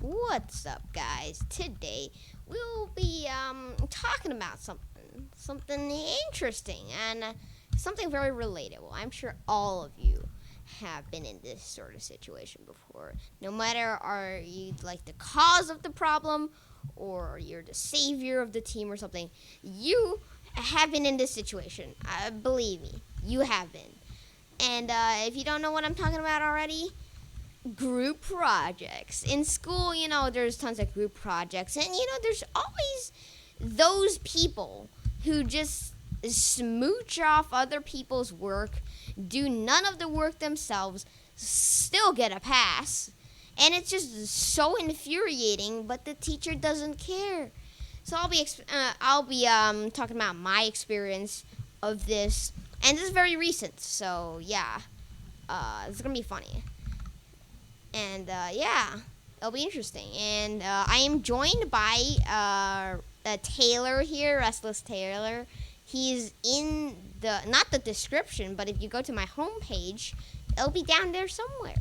What's up, guys? Today we'll be talking about something interesting and something very relatable. I'm sure all of you have been in this sort of situation before. No matter are you like the cause of the problem or you're the savior of the team or something, you have been in this situation. Believe me, you have been. And if you don't know what I'm talking about already, group projects. In school, there's tons of group projects. And, there's always those people who just smooch off other people's work, do none of the work themselves, still get a pass. And it's just so infuriating, but the teacher doesn't care. So I'll be talking about my experience of this, and this is very recent. So yeah, it's gonna be funny, and it'll be interesting. And I am joined by Taylor here, Restless Taylor. He's in the not the description, but if you go to my homepage, it'll be down there somewhere.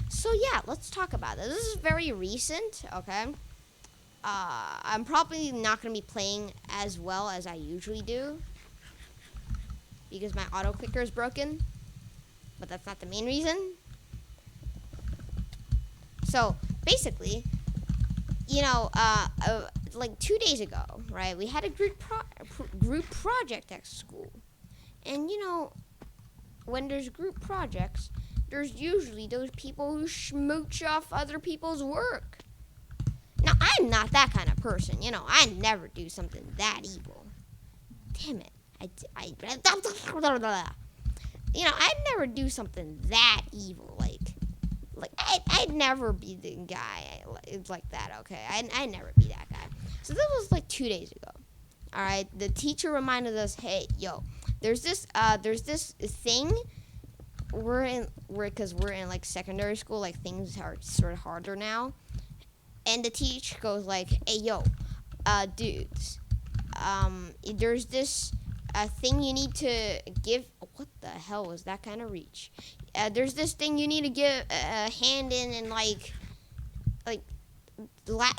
So yeah, let's talk about this. This is very recent, okay? I'm probably not going to be playing as well as I usually do because my auto clicker is broken, but that's not the main reason. So basically, like 2 days ago, right, we had a group project at school. And when there's group projects, there's usually those people who smooch off other people's work. Now, I'm not that kind of person, I never do something that evil. Damn it. I'd never do something that evil, I'd never be the guy like that, okay? I'd never be that guy. So this was like 2 days ago. All right, the teacher reminded us, hey, there's this thing. Because we're in like secondary school, like things are sort of harder now. And the teacher goes like, hey, dudes, there's this thing you need to give. What the hell was that kind of reach? There's this thing you need to give a hand in like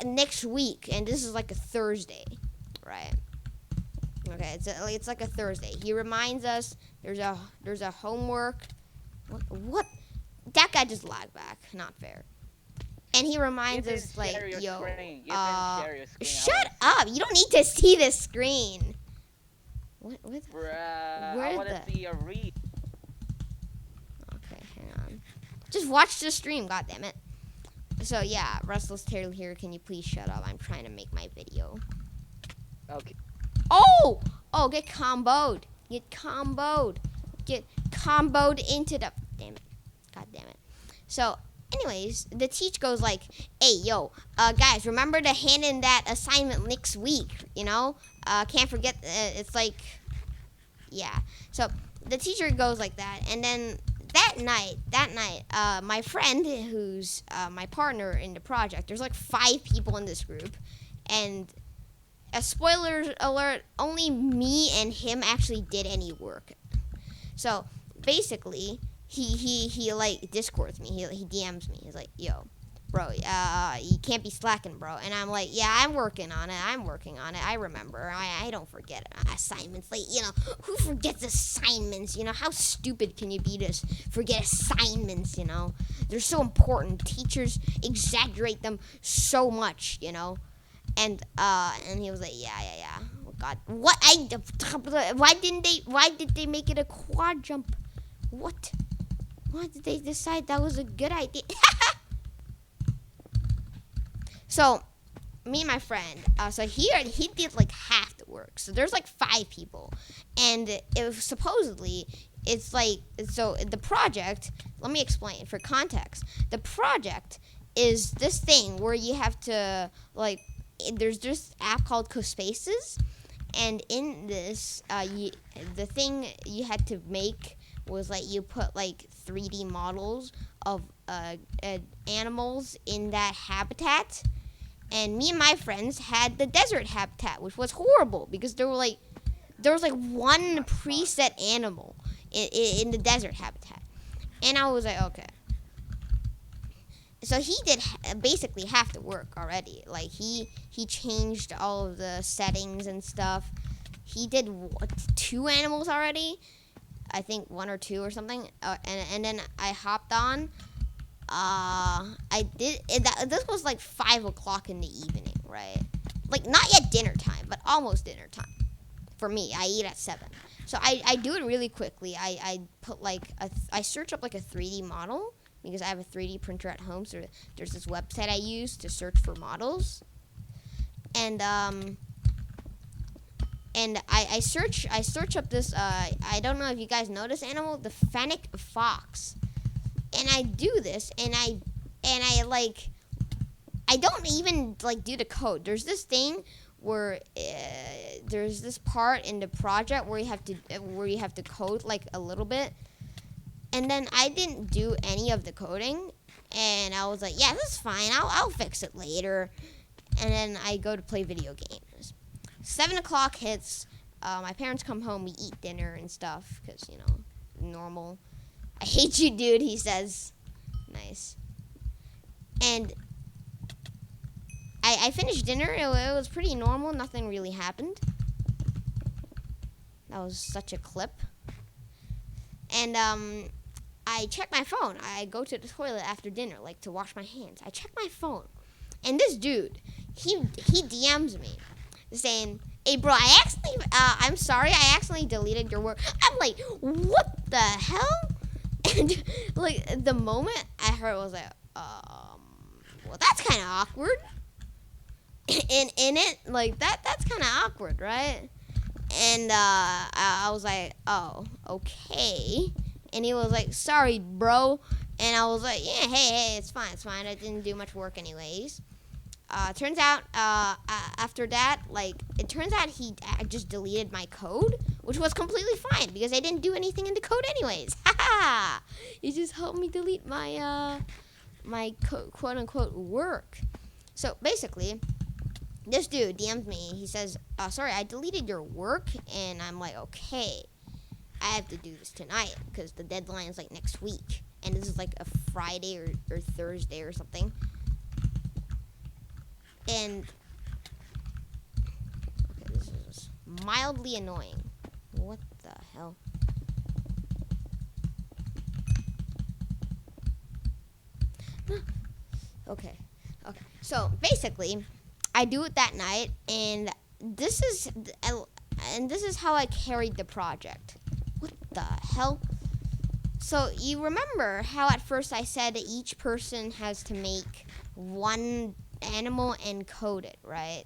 next week, and this is like a Thursday, right? Okay, it's like a Thursday. He reminds us there's a homework. What? That guy just lagged back. Not fair. And he reminds us like, shut up! You don't need to see the screen. What? Bruh, I want to see a read. Okay, hang on. Just watch the stream, goddammit. So yeah, Restless Taylor here. Can you please shut up? I'm trying to make my video. Okay. Oh, get comboed. Get comboed into the. Damn it. God damn it. So. Anyways, the teacher goes like, hey, guys, remember to hand in that assignment next week, Can't forget, it's like, yeah. So the teacher goes like that, and then that night, my friend, who's my partner in the project, there's like 5 people in this group, and a spoiler alert, only me and him actually did any work. So basically, he like Discords me. He DMs me. He's like, bro, you can't be slacking, bro. And I'm like, yeah, I'm working on it. I remember. I don't forget assignments. Like, who forgets assignments? How stupid can you be to forget assignments? They're so important. Teachers exaggerate them so much. And he was like, yeah. Oh God, what? Why did they make it a quad jump? What? Why did they decide that was a good idea? So, me and my friend, so he did like half the work. So there's like 5 people, and it's like, so the project. Let me explain for context. The project is this thing where you have to there's this app called CoSpaces, and in this, the thing you had to make was like you put like 3D models of animals in that habitat, and me and my friends had the desert habitat, which was horrible because there was like one preset animal in the desert habitat, and I was like, okay, so he did basically half the work already. Like he changed all of the settings and stuff. He did 2 animals already. I think 1 or 2 or something. And then I hopped on. I did this was like 5 o'clock in the evening, right? Like not yet dinner time, but almost dinner time. For me, I eat at 7. So I do it really quickly. I put like I search up like a 3D model because I have a 3D printer at home. So there's this website I use to search for models, and I search up this I don't know if you guys know this animal, the fennec fox, and I do this and I like I don't even like do the code. There's this thing where there's this part in the project where you have to code like a little bit, and then I didn't do any of the coding, and I was like, yeah, this is fine. I'll fix it later, and then I go to play video games. 7 o'clock hits. My parents come home. We eat dinner and stuff because normal. I hate you, dude. He says, nice, and I finished dinner. It was pretty normal. Nothing really happened. That was such a clip. And I check my phone. I go to the toilet after dinner, like to wash my hands. I check my phone, and this dude, he DMs me, saying, "Hey, bro, I'm sorry, I accidentally deleted your work." I'm like, what the hell? And like the moment I heard it, I was like, well, that's kind of awkward. In it, like that's kind of awkward, right? And I was like, oh, okay. And he was like, sorry, bro. And I was like, yeah, hey, it's fine. I didn't do much work anyways. Turns out, after that, it turns out he just deleted my code, which was completely fine because I didn't do anything in the code anyways. Ha! He just helped me delete my quote unquote work. So basically, this dude DM'd me. He says, sorry, I deleted your work. And I'm like, okay, I have to do this tonight because the deadline is like next week. And this is like a Friday or Thursday or something. And, okay, this is mildly annoying. What the hell? Okay. So basically, I do it that night, and this is how I carried the project. What the hell? So you remember how at first I said that each person has to make 1 animal and code it, right?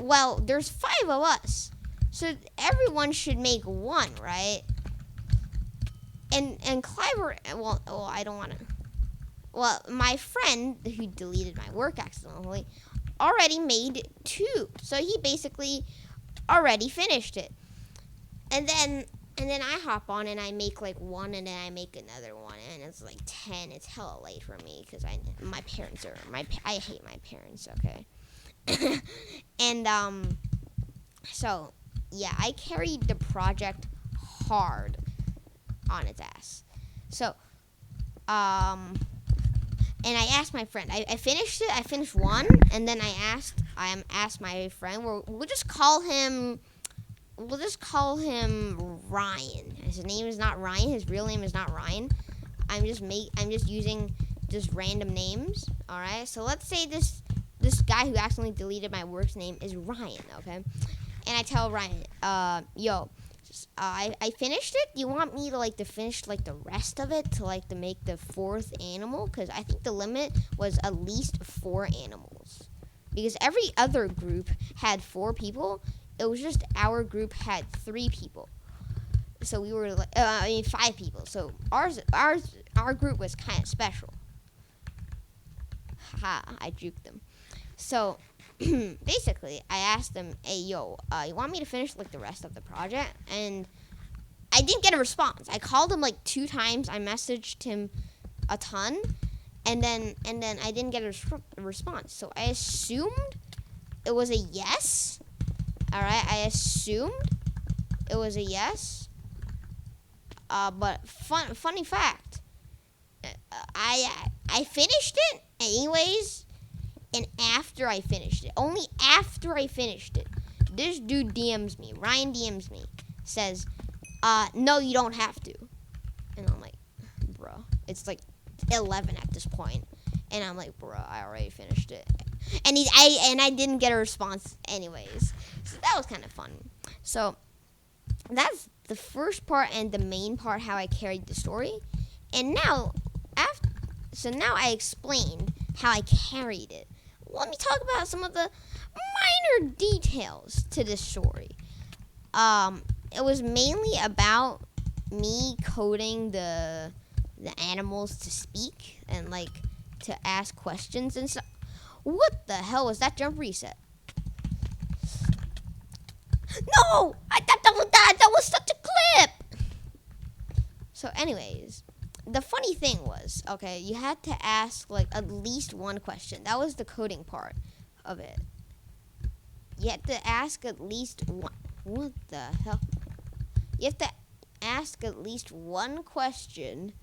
Well, there's 5 of us, so everyone should make 1, right? And Cliver, well, I don't want to. Well, my friend who deleted my work accidentally already made 2, so he basically already finished it. And then I hop on and I make like 1, and then I make another 1, and it's like 10. It's hella late for me because I hate my parents. Okay, and so yeah, I carried the project hard on its ass. So and I asked my friend. I finished it. I finished 1, and then I asked my friend. We'll just call him Ryan. His name is not Ryan. His real name is not Ryan. I'm just using just random names. All right. So let's say this guy who accidentally deleted my work's name is Ryan. Okay. And I tell Ryan, yo, I finished it. Do you want me to finish the rest of it to make the 4th animal? Because I think the limit was at least 4 animals. Because every other group had 4 people. It was just our group had 3 people. So we were 5 people. So our group was kind of special. Ha! I juked them. So basically, I asked them, hey, yo, you want me to finish the rest of the project? And I didn't get a response. I called him 2 times. I messaged him a ton, and then I didn't get a response. So I assumed it was a yes. All right, I assumed it was a yes. But funny fact, I I finished it anyways, and after I finished it, only after I finished it, this dude DMs me, Ryan DMs me, says, no, you don't have to. And I'm like, bro, it's like 11 at this point. And I'm like, bro, I already finished it. And I didn't get a response anyways. So that was kind of fun. So that's the first part and the main part, how I carried the story. And now, now I explained how I carried it. Let me talk about some of the minor details to this story. It was mainly about me coding the animals to speak and like to ask questions and stuff. What the hell was that jump reset? No! I thought that was such a clip! So anyways, the funny thing was, okay, you had to ask like at least one question. That was the coding part of it. You had to ask at least one. What the hell? You have to ask at least one question.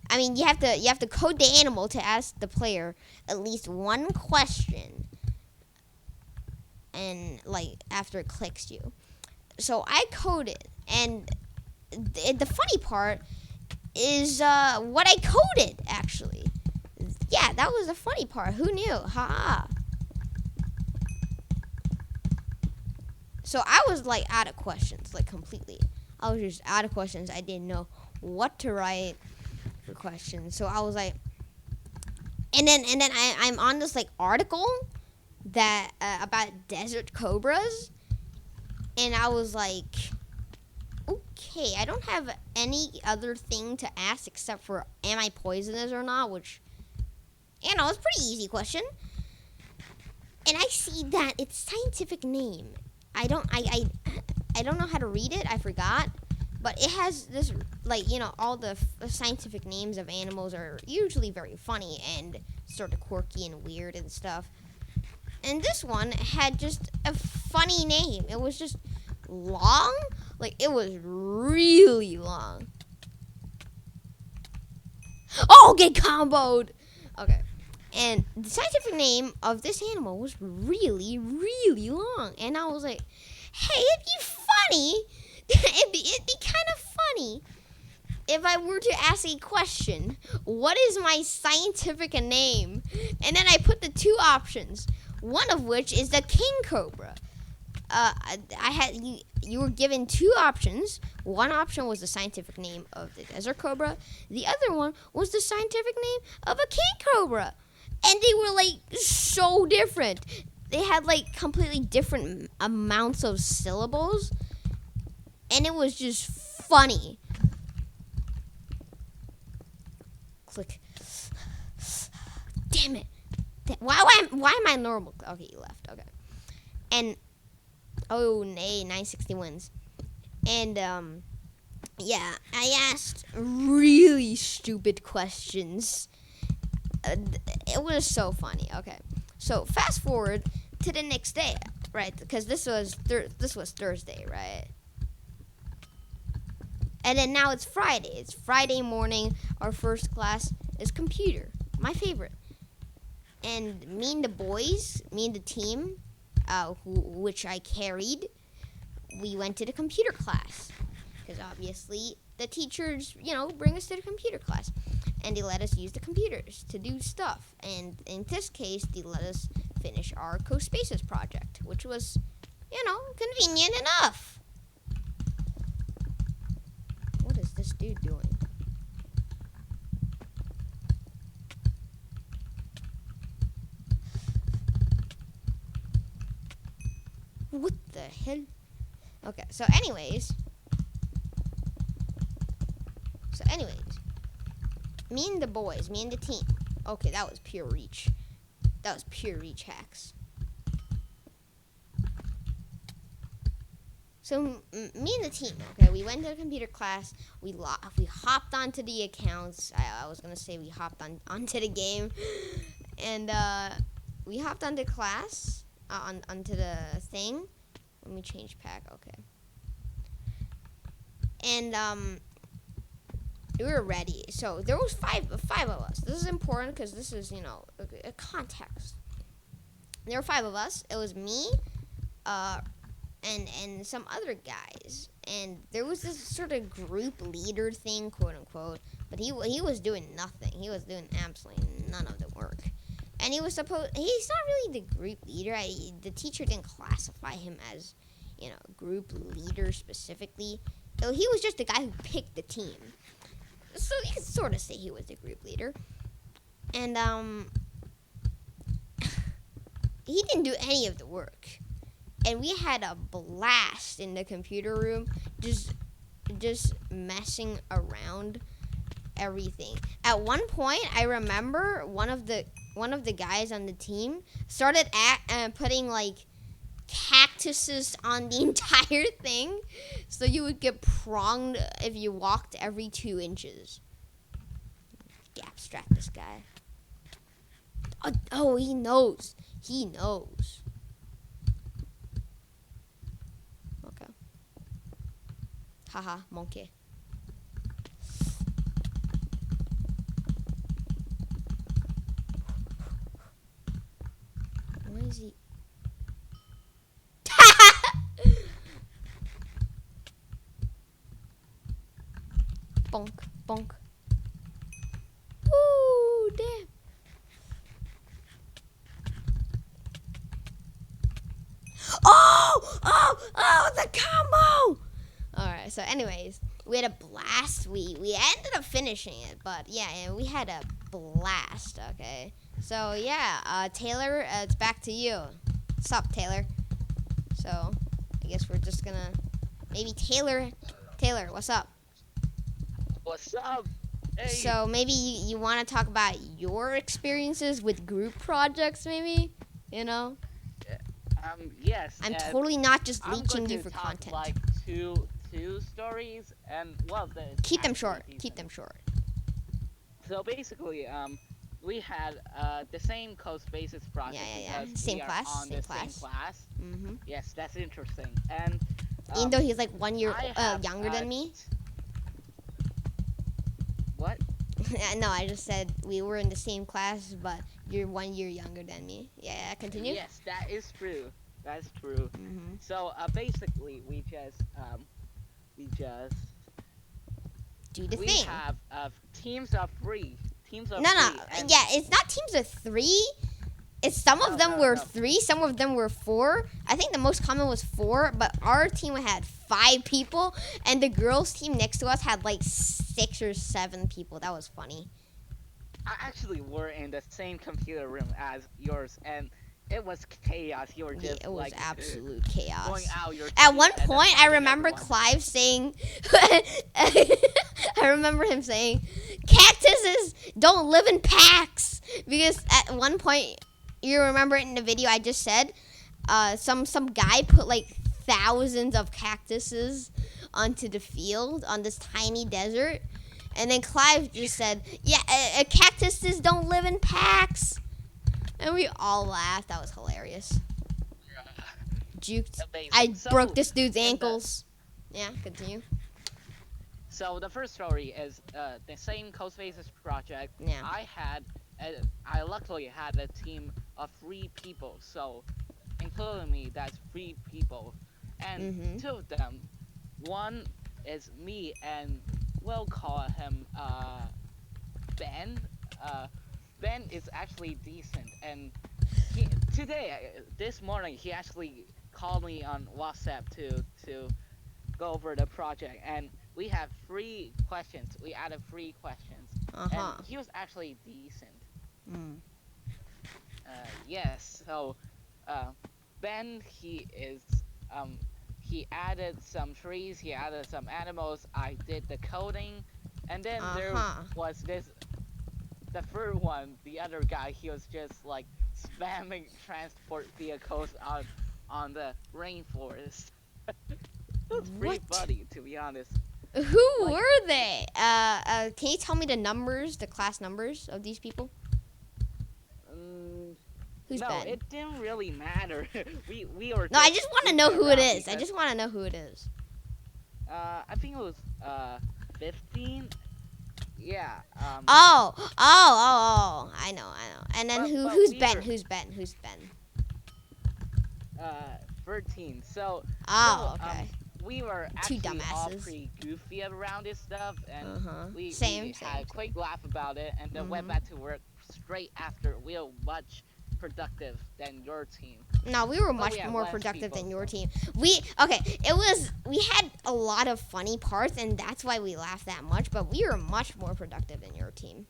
I mean, you have to code the animal to ask the player at least one question, and like after it clicks you. So I coded, and the funny part is what I coded actually. Yeah, that was the funny part. Who knew? Ha. So I was like out of questions, like completely. I was just out of questions. I didn't know what to write for questions. So I was like, and then I'm on this like article that about desert cobras, and I was like, okay, I don't have any other thing to ask except for am I poisonous or not, which, you know, it's a pretty easy question. And I see that its scientific name, I don't know how to read it. I forgot. But it has this, like, you know, all the scientific names of animals are usually very funny and sort of quirky and weird and stuff. And this one had just a funny name. It was just long. Like, it was really long. Oh, get comboed! Okay. And the scientific name of this animal was really, really long. And I was like, hey, it'd be funny. it'd be kind of funny if I were to ask a question. What is my scientific name? And then I put the two options. One of which is the king cobra. You were given two options. One option was the scientific name of the desert cobra. The other one was the scientific name of a king cobra. And they were like so different. They had like completely different amounts of syllables. And it was just funny. Click. Damn it. Why am I normal? Okay, you left. Okay. And oh, nay, 960 wins. And yeah, I asked really stupid questions. It was so funny. Okay. So, fast forward to the next day, right? Because this was Thursday, right? And then now it's Friday. It's Friday morning. Our first class is computer. My favorite. And me and the boys, me and the team, which I carried, we went to the computer class. Because obviously the teachers, you know, bring us to the computer class. And they let us use the computers to do stuff. And in this case, they let us finish our CoSpaces project, which was, you know, convenient enough. What is this dude doing? What the hell? Okay, so anyways, me and the boys, me and the team. Okay, that was pure reach. That was pure reach hacks. So me and the team, okay, we went to the computer class. We hopped onto the accounts. I was gonna say we hopped onto the game, and we hopped onto class, onto the thing. Let me change pack. Okay. And we were ready. So there was five of us. This is important because this is a context. There were five of us. It was me, and some other guys. And there was this sort of group leader thing, quote unquote. But he was doing nothing. He was doing absolutely none of the work. And he's not really the group leader. The teacher didn't classify him as, group leader specifically. So he was just the guy who picked the team. So you could sort of say he was the group leader. And he didn't do any of the work. And we had a blast in the computer room, just messing around everything. At one point, I remember one of the guys on the team started putting like cactuses on the entire thing, so you would get pronged if you walked every 2 inches. Abstract this guy. Oh, he knows. He knows. Okay. Haha, monkey. Why is he? Bonk, bonk. Ooh, damn. Oh, the combo! Alright, so anyways, we had a blast. We ended up finishing it, but yeah, we had a blast, okay? So yeah, Taylor, it's back to you. What's up, Taylor? So, I guess we're just gonna, maybe Taylor, what's up? What's up? Hey. So maybe you want to talk about your experiences with group projects, maybe? Yes. I'm totally not just leeching you for talk content. Like two stories, and well, keep them short. Keep them short. So basically, we had the same Code Spaces project. Yeah. Because Same we are class. on the same class. Mhm. Yes, that's interesting. And even though he's like 1 year have, younger than me. What? No, I just said we were in the same class, but you're 1 year younger than me. Yeah, continue. Yes, that is true. That's true. Mhm. So basically, we just do the we thing. have teams of 3. No. Yeah, it's not teams of 3. It's some of them were 3, some of them were 4. I think the most common was 4, but our team had 5 people, and the girls' team next to us had like 6 or 7 people. That was funny. I actually were in the same computer room as yours, and it was chaos. You were just it was like absolute chaos. Going out your At one point, I remember Clive saying, I remember him saying, cactuses don't live in packs. Because at one point, you remember in the video I just said, some guy put like thousands of cactuses onto the field on this tiny desert. And then Clive just said, yeah, cactuses don't live in packs. And we all laughed. That was hilarious. Juked. I broke this dude's ankles. Yeah, continue. So the first story is the same Code Spaces project. Yeah. I luckily had a team of 3 people. So, including me, that's 3 people. And 2 of them, one is me, and we'll call him Ben. Ben is actually decent, and this morning, he actually called me on WhatsApp to go over the project, and we have 3 questions. We added 3 questions, and he was actually decent. Yes. So, Ben, he added some trees. He added some animals. I did the coding, and then there was the third one, the other guy, he was just like spamming transport vehicles on the rainforest. It was pretty funny, to be honest. Who were they? Can you tell me the class numbers of these people? Who's no, Ben? It didn't really matter. we were. No, I just want to know who it is. I just want to know who it is. I think it was 15. yeah. I know. And then But- but who's we Ben? were- Who's Ben? Who's Ben? 13. So Oh, so, okay. we were Two actually all dumbasses. pretty goofy around this stuff, and Uh-huh. we Same. had a quick laugh about it, and then went Mhm. back to work straight after. We were much productive than your team. No, we were But much we had more less productive people, than your so- team. We had a lot of funny parts, and that's why we laughed that much. But we were much more productive than your team.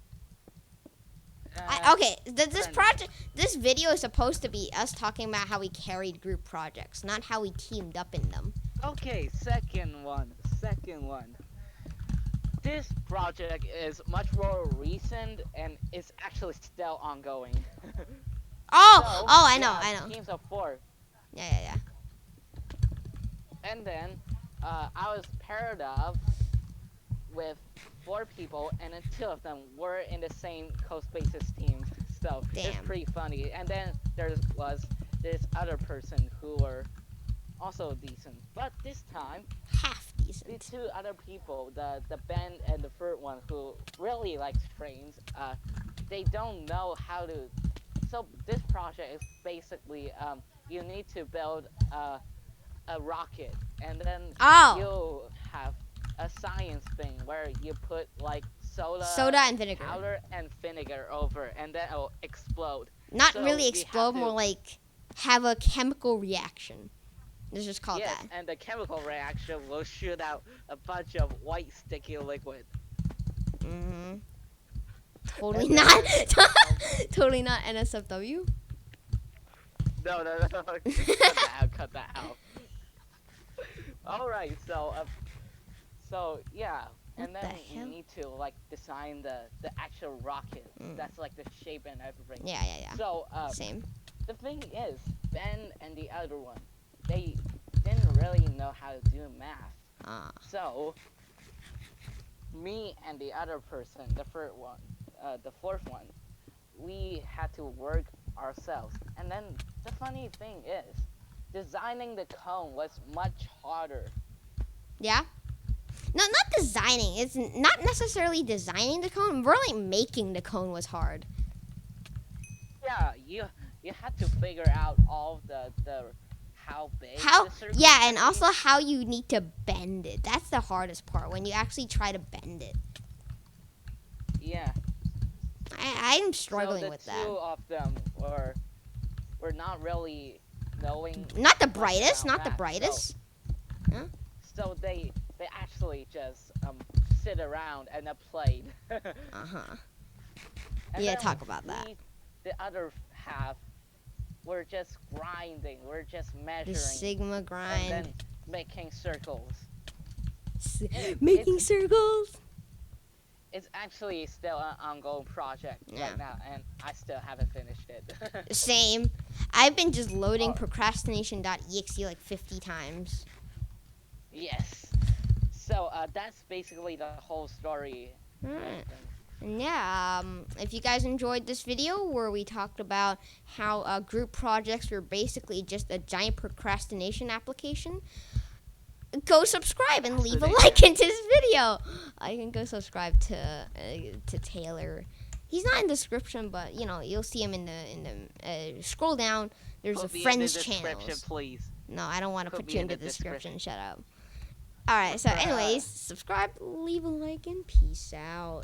This fair enough. this video is supposed to be us talking about how we carried group projects, not how we teamed up in them. Okay, second one. This project is much more recent and it's actually still ongoing. Oh, So, I we know, have I know. Teams of 4. Yeah. And then I was paired up with 4 people, and then 2 of them were in the same Coast Basis team. So it's Damn. pretty funny. And then there was this other person who were also decent. But this time, Half the decent. 2 other people, the Ben and the third one, who really likes trains, they don't know how to. So this project is basically you need to build a rocket, and then Oh, you'll have a science thing where you put like soda and vinegar. powder and vinegar over, and then it'll explode. Not so really we explode, have more to- like have a chemical reaction. Let's just call it Yes, that. and the chemical reaction will shoot out a bunch of white sticky liquid. Mm-hmm. Totally And not. then- Totally not NSFW. No, cut that out. All right, so yeah, and What then the we hell? need to like design the actual rocket. That's like the shape and everything. Yeah. So Same. the thing is, Ben and the other one, they didn't really know how to do math. Ah. So me and the other person, the third one, the fourth one, we had to work ourselves. And then the funny thing is, designing the cone was much harder. Yeah. No, not designing. It's not necessarily designing the cone. Really making the cone was hard. Yeah, you had to figure out all the how big. How? the circle Yeah, should and be. also how you need to bend it. That's the hardest part when you actually try to bend it. Yeah. I'm struggling so the with two that. of them were not really knowing. Not the much brightest. about Not the math, brightest. So they actually just sit around and played. Uh huh. And Yeah, then talk about that. we, the other half, we're just grinding. We're just The measuring Sigma and grind. then making circles. Making circles. It's actually still an ongoing project Yeah. right now, and I still haven't finished it. Same. I've been just loading Oh. procrastination.exe like 50 times. Yes. So that's basically the whole story. Alright. And yeah, if you guys enjoyed this video where we talked about how group projects were basically just a giant procrastination application, go subscribe and leave a like into this video. You can go subscribe to Taylor. He's not in the description, but you know you'll see him in the scroll down. There's Put a me in the friends description, channels. please. No, I don't want to Put put me you in in the the description. Shut up. All right. So, anyways, subscribe, leave a like, and peace out.